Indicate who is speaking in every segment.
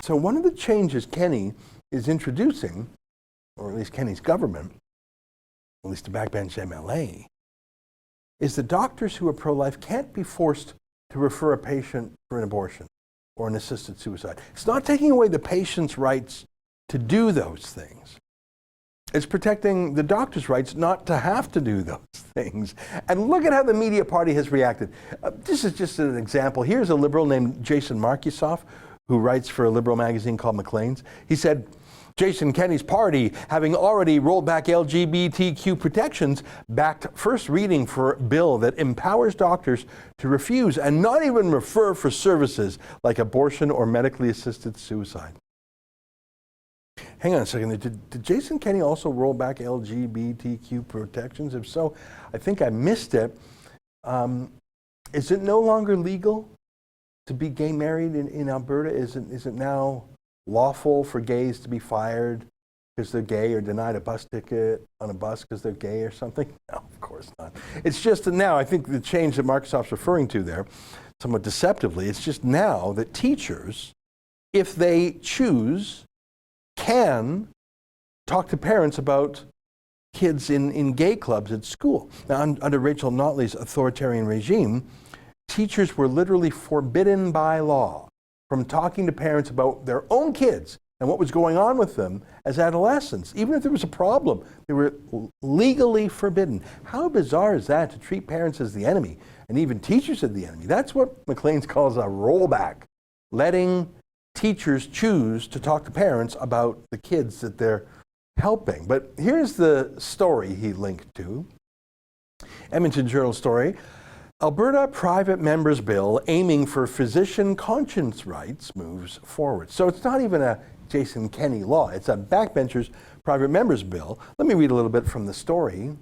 Speaker 1: So one of the changes Kenney is introducing, or at least Kenney's government, at least a backbench MLA, is that doctors who are pro-life can't be forced to refer a patient for an abortion or an assisted suicide. It's not taking away the patient's rights to do those things. It's protecting the doctor's rights not to have to do those things. And look at how the media party has reacted. This is just an example. Here's a liberal named Jason Markisoff, who writes for a liberal magazine called Maclean's. He said, Jason Kenney's party, having already rolled back LGBTQ protections, backed first reading for a bill that empowers doctors to refuse and not even refer for services like abortion or medically assisted suicide. Hang on a second, did Jason Kenney also roll back LGBTQ protections? If so, I think I missed it. Is it no longer legal to be gay married in Alberta? Is it now lawful for gays to be fired because they're gay or denied a bus ticket on a bus because they're gay or something? No, of course not. It's just that now, I think the change that Markisoff's referring to there, somewhat deceptively, it's just now that teachers, if they choose, can talk to parents about kids in gay clubs at school. Now, under Rachel Notley's authoritarian regime, teachers were literally forbidden by law from talking to parents about their own kids and what was going on with them as adolescents. Even if there was a problem, they were legally forbidden. How bizarre is that, to treat parents as the enemy and even teachers as the enemy? That's what Maclean's calls a rollback, letting teachers choose to talk to parents about the kids that they're helping. But here's the story he linked to. Edmonton Journal story. Alberta private members bill aiming for physician conscience rights moves forward. So it's not even a Jason Kenney law. It's a backbenchers private members bill. Let me read a little bit from the story.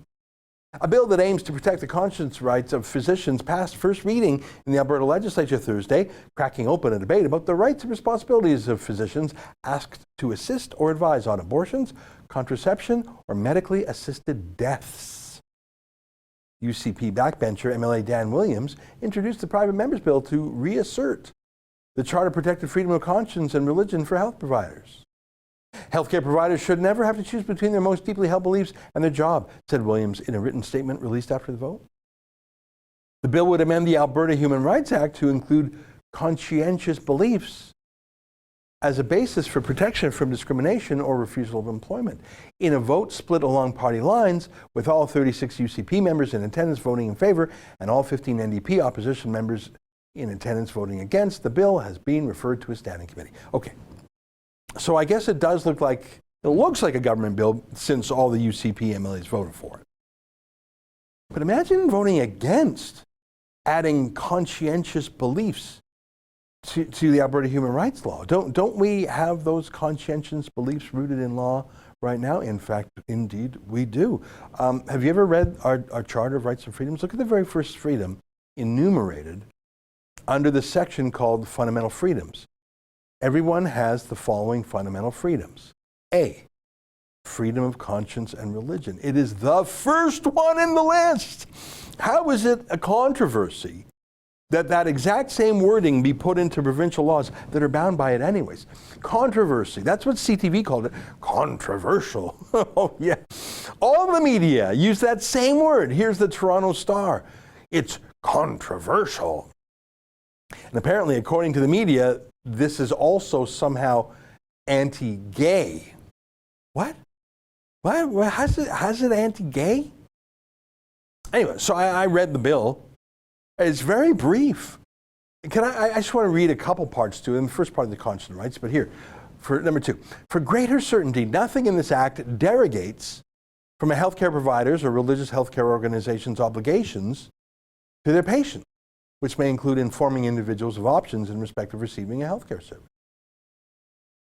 Speaker 1: A bill that aims to protect the conscience rights of physicians passed first reading in the Alberta legislature Thursday, cracking open a debate about the rights and responsibilities of physicians asked to assist or advise on abortions, contraception, or medically assisted deaths. UCP backbencher MLA Dan Williams introduced the private members bill to reassert the Charter protected freedom of conscience and religion for health providers. Healthcare providers should never have to choose between their most deeply held beliefs and their job, said Williams in a written statement released after the vote. The bill would amend the Alberta Human Rights Act to include conscientious beliefs as a basis for protection from discrimination or refusal of employment. In a vote split along party lines, with all 36 UCP members in attendance voting in favor and all 15 NDP opposition members in attendance voting against, the bill has been referred to a standing committee. Okay. So I guess it looks like a government bill since all the UCP MLAs voted for it. But imagine voting against adding conscientious beliefs to the Alberta human rights law. Don't we have those conscientious beliefs rooted in law right now? In fact, indeed, we do. Have you ever read our Charter of Rights and Freedoms? Look at the very first freedom enumerated under the section called Fundamental Freedoms. Everyone has the following fundamental freedoms. A, freedom of conscience and religion. It is the first one in the list. How is it a controversy that exact same wording be put into provincial laws that are bound by it anyways? Controversy. That's what CTV called it. Controversial. Oh, yeah. All the media use that same word. Here's the Toronto Star. It's controversial. And apparently, according to the media, this is also somehow anti-gay. What? How's it anti-gay? Anyway, so I read the bill. It's very brief. I just want to read a couple parts to it. In the first part of the Constitutional Rights, but here, for number 2. For greater certainty, nothing in this act derogates from a healthcare provider's or religious healthcare organization's obligations to their patients, which may include informing individuals of options in respect of receiving a healthcare service.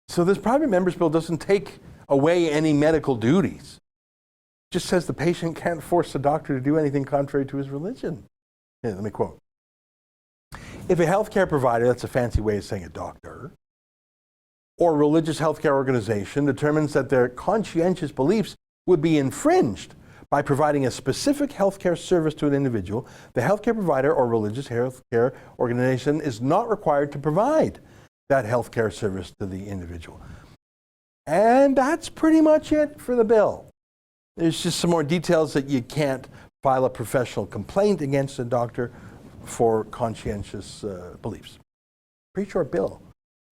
Speaker 1: So this private members bill doesn't take away any medical duties. It just says the patient can't force the doctor to do anything contrary to his religion. Here, let me quote. If a healthcare provider, that's a fancy way of saying a doctor, or religious healthcare organization determines that their conscientious beliefs would be infringed by providing a specific healthcare service to an individual, the healthcare provider or religious healthcare organization is not required to provide that healthcare service to the individual. And that's pretty much it for the bill. There's just some more details that you can't file a professional complaint against a doctor for conscientious beliefs. Pretty short bill.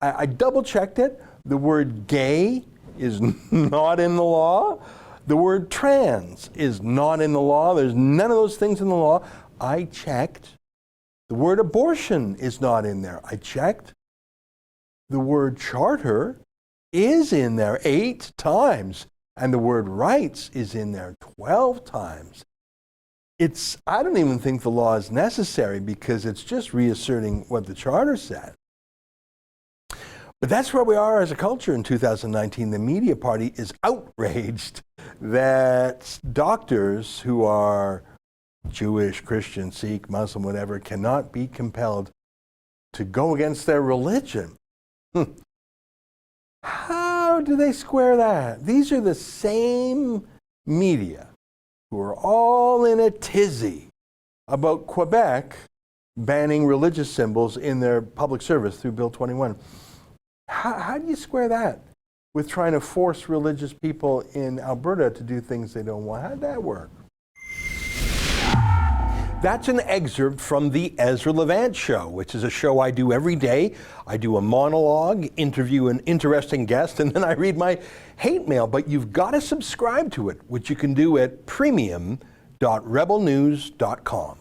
Speaker 1: I double-checked it. The word gay is not in the law. The word trans is not in the law. There's none of those things in the law. I checked. The word abortion is not in there. I checked. The word charter is in there 8 times. And the word rights is in there 12 times. I don't even think the law is necessary because it's just reasserting what the charter said. But that's where we are as a culture in 2019. The media party is outraged that doctors who are Jewish, Christian, Sikh, Muslim, whatever, cannot be compelled to go against their religion. How do they square that? These are the same media who are all in a tizzy about Quebec banning religious symbols in their public service through Bill 21. How do you square that with trying to force religious people in Alberta to do things they don't want? How'd that work? That's an excerpt from the Ezra Levant Show, which is a show I do every day. I do a monologue, interview an interesting guest, and then I read my hate mail. But you've got to subscribe to it, which you can do at premium.rebelnews.com.